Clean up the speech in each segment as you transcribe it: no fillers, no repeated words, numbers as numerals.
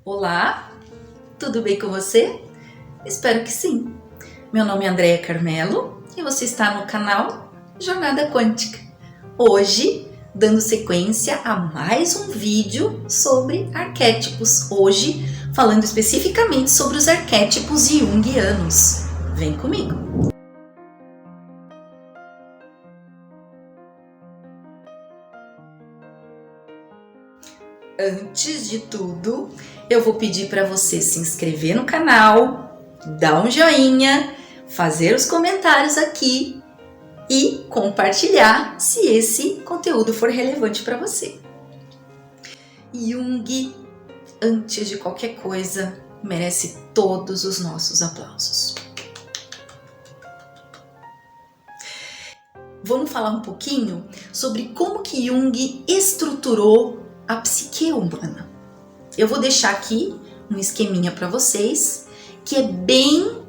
Olá, tudo bem com você? Espero que sim. Meu nome é Andréia Carmelo e você está no canal Jornada Quântica. Hoje, dando sequência a mais um vídeo sobre arquétipos. Hoje, falando especificamente sobre os arquétipos junguianos. Vem comigo! Antes de tudo, eu vou pedir para você se inscrever no canal, dar um joinha, fazer os comentários aqui e compartilhar se esse conteúdo for relevante para você. Jung, antes de qualquer coisa, merece todos os nossos aplausos. Vamos falar um pouquinho sobre como que Jung estruturou a psique humana. Eu vou deixar aqui um esqueminha para vocês que é bem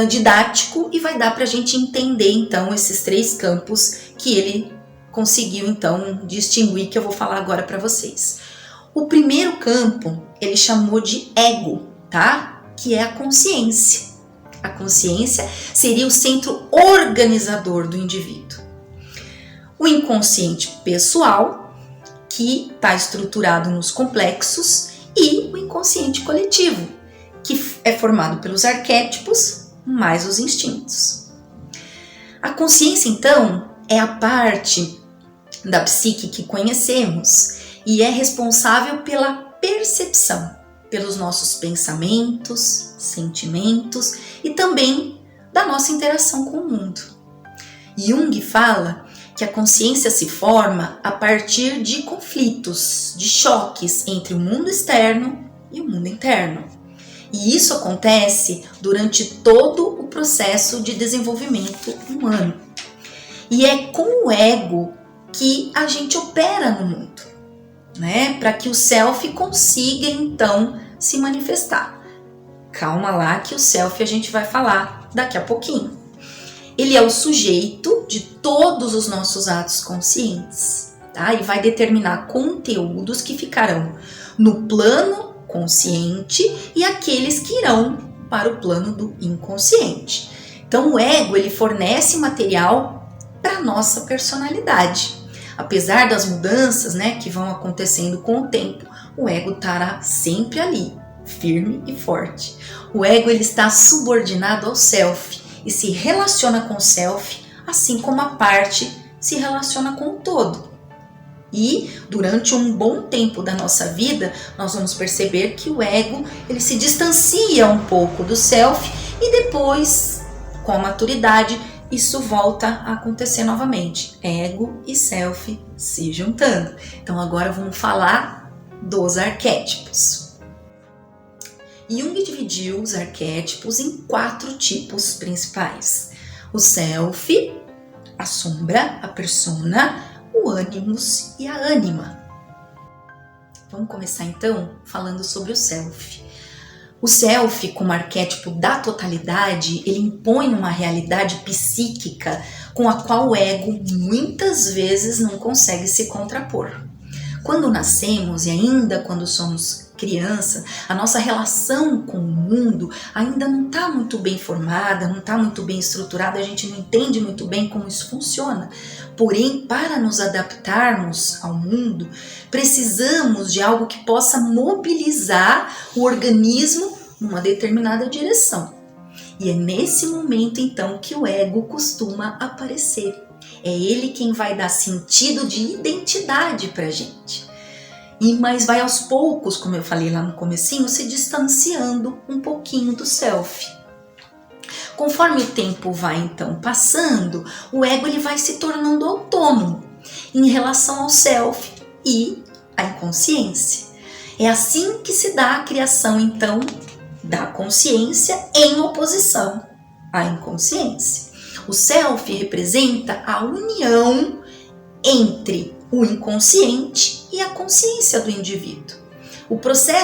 didático e vai dar para a gente entender então esses três campos que ele conseguiu então distinguir, que eu vou falar agora para vocês. O primeiro campo ele chamou de ego, tá? Que é a consciência. A consciência seria o centro organizador do indivíduo. O inconsciente pessoal, que está estruturado nos complexos, e o inconsciente coletivo, que é formado pelos arquétipos mais os instintos. A consciência, então, é a parte da psique que conhecemos e é responsável pela percepção, pelos nossos pensamentos, sentimentos e também da nossa interação com o mundo. Jung fala que a consciência se forma a partir de conflitos, de choques entre o mundo externo e o mundo interno. E isso acontece durante todo o processo de desenvolvimento humano. E é com o ego que a gente opera no mundo, né? Para que o self consiga então se manifestar. Calma lá que o self a gente vai falar daqui a pouquinho. Ele é o sujeito de todos os nossos atos conscientes, tá? E vai determinar conteúdos que ficarão no plano consciente e aqueles que irão para o plano do inconsciente. Então o ego ele fornece material para a nossa personalidade. Apesar das mudanças, né, que vão acontecendo com o tempo, o ego estará sempre ali, firme e forte. O ego ele está subordinado ao self e se relaciona com o self, assim como a parte se relaciona com o todo. E durante um bom tempo da nossa vida, nós vamos perceber que o ego ele se distancia um pouco do self e depois, com a maturidade, isso volta a acontecer novamente. Ego e self se juntando. Então agora vamos falar dos arquétipos. Jung dividiu os arquétipos em 4 tipos principais: o self, a sombra, a persona, o animus e a ânima. Vamos começar então falando sobre o self. O self, como arquétipo da totalidade, ele impõe uma realidade psíquica com a qual o ego muitas vezes não consegue se contrapor. Quando nascemos e ainda quando somos criança, a nossa relação com o mundo ainda não está muito bem formada, não está muito bem estruturada, a gente não entende muito bem como isso funciona. Porém, para nos adaptarmos ao mundo, precisamos de algo que possa mobilizar o organismo numa determinada direção. E é nesse momento, então, que o ego costuma aparecer. É ele quem vai dar sentido de identidade para a gente. Mas vai aos poucos, como eu falei lá no comecinho, se distanciando um pouquinho do self. Conforme o tempo vai então passando, o ego ele vai se tornando autônomo em relação ao self e à inconsciência. É assim que se dá a criação então da consciência em oposição à inconsciência. O self representa a união entre o inconsciente e a consciência do indivíduo.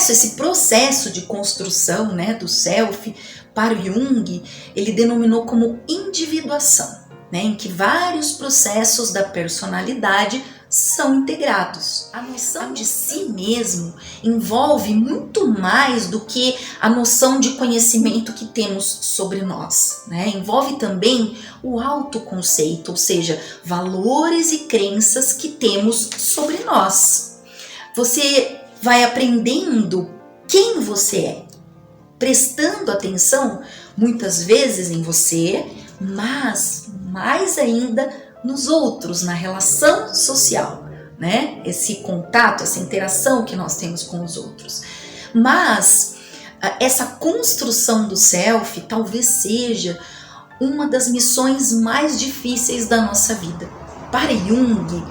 Esse processo de construção, né, do self, para o Jung, ele denominou como individuação, né, em que vários processos da personalidade são integrados. A noção de si mesmo envolve muito mais do que a noção de conhecimento que temos sobre nós, né? Envolve também o autoconceito, ou seja, valores e crenças que temos sobre nós. Você vai aprendendo quem você é, prestando atenção muitas vezes em você, mas mais ainda nos outros, na relação social, né? Esse contato, essa interação que nós temos com os outros. Mas essa construção do self talvez seja uma das missões mais difíceis da nossa vida. Para Jung,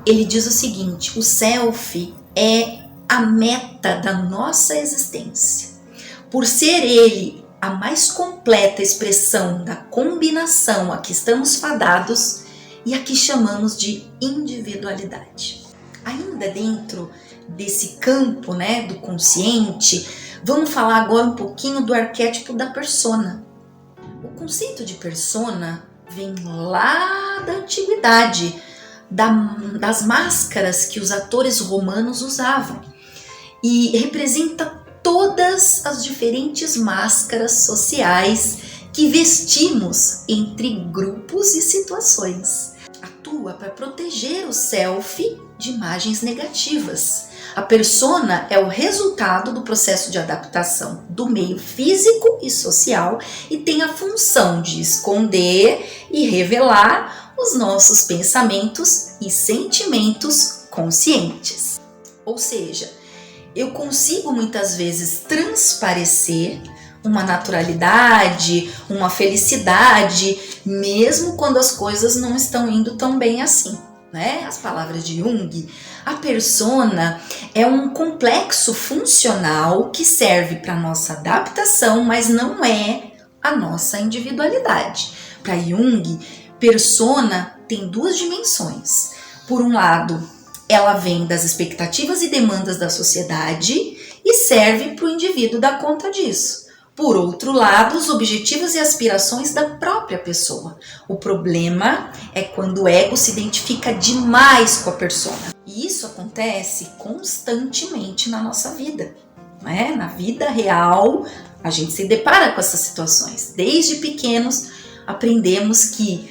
ele diz o seguinte: o self é a meta da nossa existência. Por ser ele a mais completa expressão da combinação a que estamos fadados e a que chamamos de individualidade. Ainda dentro desse campo, né, do consciente, vamos falar agora um pouquinho do arquétipo da persona. O conceito de persona vem lá da antiguidade, das máscaras que os atores romanos usavam, e representa todas as diferentes máscaras sociais que vestimos entre grupos e situações. Atua para proteger o self de imagens negativas. A persona é o resultado do processo de adaptação do meio físico e social e tem a função de esconder e revelar os nossos pensamentos e sentimentos conscientes. Ou seja, eu consigo muitas vezes transparecer uma naturalidade, uma felicidade, mesmo quando as coisas não estão indo tão bem assim, né? As palavras de Jung, a persona é um complexo funcional que serve para nossa adaptação, mas não é a nossa individualidade. Para Jung, persona tem duas dimensões. Por um lado, ela vem das expectativas e demandas da sociedade e serve para o indivíduo dar conta disso. Por outro lado, os objetivos e aspirações da própria pessoa. O problema é quando o ego se identifica demais com a persona. E isso acontece constantemente na nossa vida, né? Na vida real, a gente se depara com essas situações. Desde pequenos, aprendemos que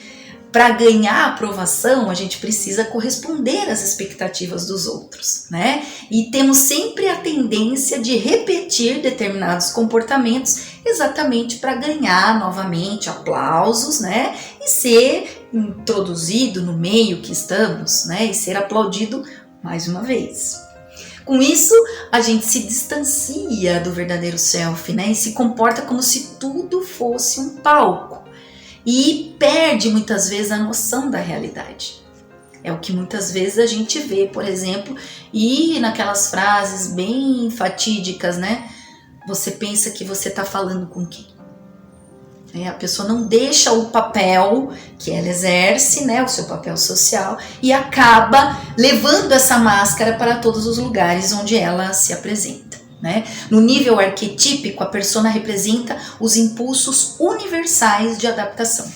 para ganhar aprovação, a gente precisa corresponder às expectativas dos outros, né? E temos sempre a tendência de repetir determinados comportamentos exatamente para ganhar novamente aplausos, né? E ser introduzido no meio que estamos, né? E ser aplaudido mais uma vez. Com isso, a gente se distancia do verdadeiro self, né? E se comporta como se tudo fosse um palco. E perde muitas vezes a noção da realidade. É o que muitas vezes a gente vê, por exemplo, e naquelas frases bem fatídicas, né? Você pensa que você está falando com quem? A pessoa não deixa o papel que ela exerce, né, o seu papel social, e acaba levando essa máscara para todos os lugares onde ela se apresenta. Né? No nível arquetípico, a persona representa os impulsos universais de adaptação.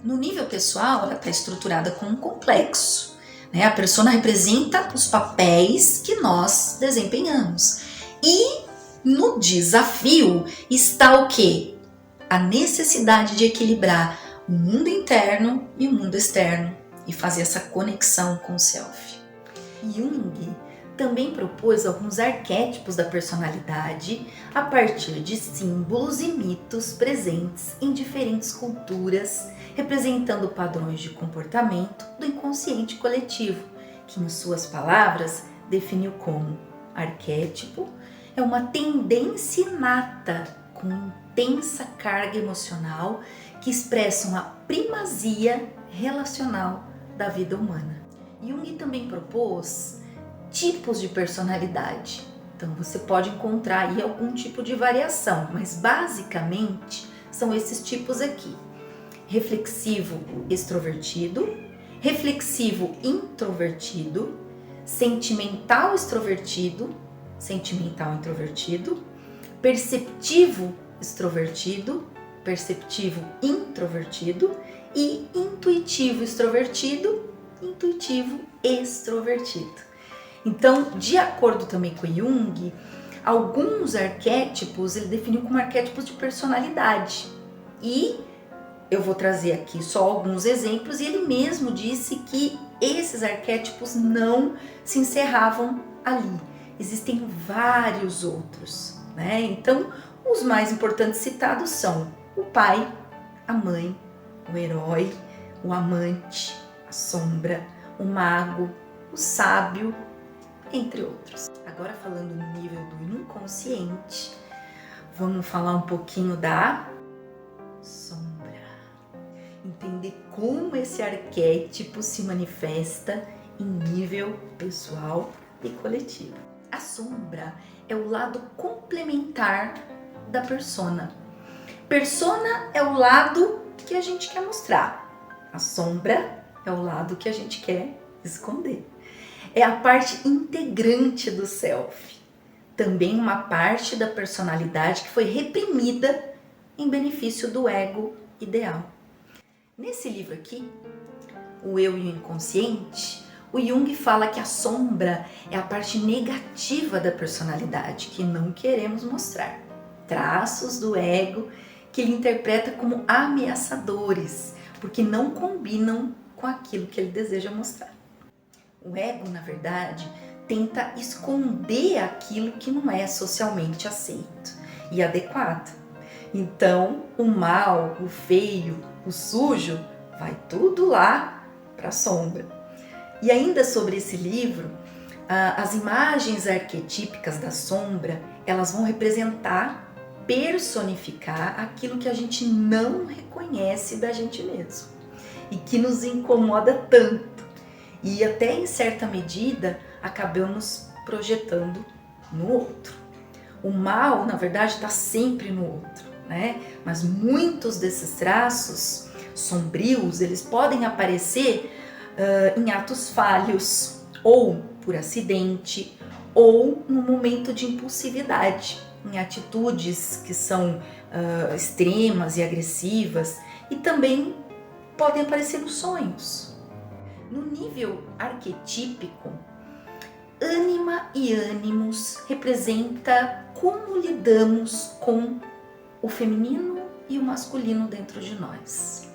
No nível pessoal, ela está estruturada como um complexo. Né? A persona representa os papéis que nós desempenhamos. E no desafio está o quê? A necessidade de equilibrar o mundo interno e o mundo externo e fazer essa conexão com o self. Jung também propôs alguns arquétipos da personalidade a partir de símbolos e mitos presentes em diferentes culturas, representando padrões de comportamento do inconsciente coletivo, que em suas palavras definiu como arquétipo é uma tendência inata com intensa carga emocional que expressa uma primazia relacional da vida humana. Jung também propôs tipos de personalidade. Então você pode encontrar aí algum tipo de variação, mas basicamente são esses tipos aqui: reflexivo extrovertido, reflexivo introvertido, sentimental extrovertido, sentimental introvertido, perceptivo extrovertido, perceptivo introvertido e intuitivo extrovertido, intuitivo extrovertido. Então, de acordo também com Jung, alguns arquétipos ele definiu como arquétipos de personalidade. E eu vou trazer aqui só alguns exemplos, e ele mesmo disse que esses arquétipos não se encerravam ali. Existem vários outros, né? Então, os mais importantes citados são o pai, a mãe, o herói, o amante, a sombra, o mago, o sábio, entre outros. Agora, falando no nível do inconsciente, vamos falar um pouquinho da sombra. Entender como esse arquétipo se manifesta em nível pessoal e coletivo. A sombra é o lado complementar da persona. Persona é o lado que a gente quer mostrar. A sombra é o lado que a gente quer esconder. É a parte integrante do self. Também uma parte da personalidade que foi reprimida em benefício do ego ideal. Nesse livro aqui, O Eu e o Inconsciente, o Jung fala que a sombra é a parte negativa da personalidade que não queremos mostrar. Traços do ego que ele interpreta como ameaçadores, porque não combinam com aquilo que ele deseja mostrar. O ego, na verdade, tenta esconder aquilo que não é socialmente aceito e adequado. Então, o mal, o feio, o sujo, vai tudo lá para a sombra. E ainda sobre esse livro, as imagens arquetípicas da sombra, elas vão representar, personificar aquilo que a gente não reconhece da gente mesmo e que nos incomoda tanto. E até em certa medida acabamos projetando no outro. O mal, na verdade, está sempre no outro, né? Mas muitos desses traços sombrios, eles podem aparecer em atos falhos, ou por acidente, ou no momento de impulsividade, em atitudes que são extremas e agressivas, e também podem aparecer nos sonhos. No nível arquetípico, ânima e ânimos representa como lidamos com o feminino e o masculino dentro de nós.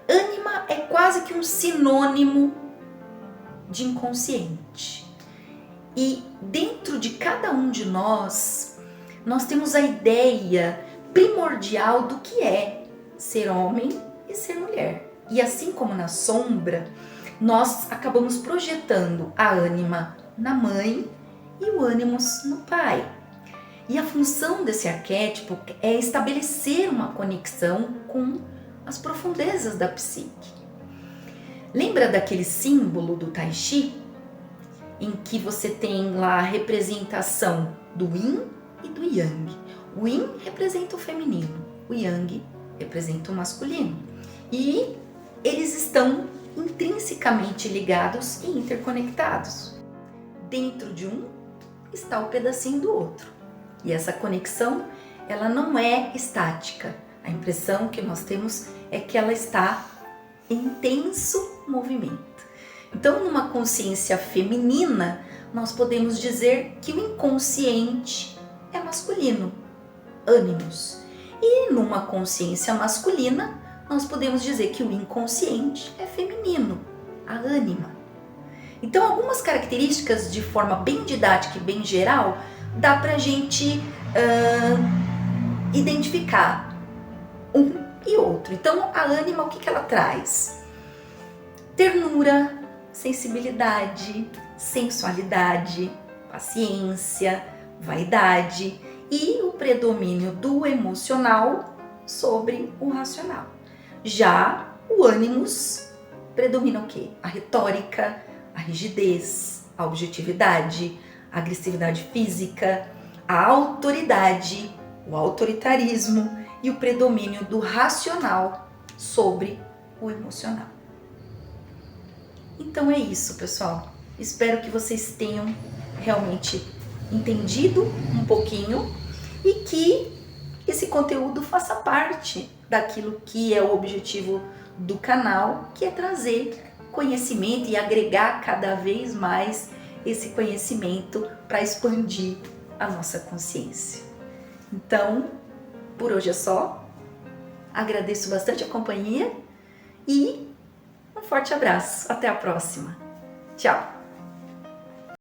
Ânima é quase que um sinônimo de inconsciente. E dentro de cada um de nós temos a ideia primordial do que é ser homem e ser mulher. E assim como na sombra, nós acabamos projetando a ânima na mãe e o ânimos no pai. E a função desse arquétipo é estabelecer uma conexão com as profundezas da psique. Lembra daquele símbolo do Tai Chi? Em que você tem lá a representação do Yin e do Yang. O Yin representa o feminino, o Yang representa o masculino. E eles estão intrinsecamente ligados e interconectados. Dentro de um está o pedacinho do outro. E essa conexão, ela não é estática. A impressão que nós temos é que ela está em intenso movimento. Então, numa consciência feminina, nós podemos dizer que o inconsciente é masculino, ânimos. E numa consciência masculina, nós podemos dizer que o inconsciente é feminino, a ânima. Então, algumas características de forma bem didática e bem geral, dá pra gente identificar um e outro. Então, a ânima, o que ela traz? Ternura, sensibilidade, sensualidade, paciência, vaidade e o predomínio do emocional sobre o racional. Já o ânimos predomina o quê? A retórica, a rigidez, a objetividade, a agressividade física, a autoridade, o autoritarismo e o predomínio do racional sobre o emocional. Então é isso, pessoal. Espero que vocês tenham realmente entendido um pouquinho e que esse conteúdo faça parte daquilo que é o objetivo do canal, que é trazer conhecimento e agregar cada vez mais esse conhecimento para expandir a nossa consciência. Então, por hoje é só. Agradeço bastante a companhia e um forte abraço. Até a próxima. Tchau!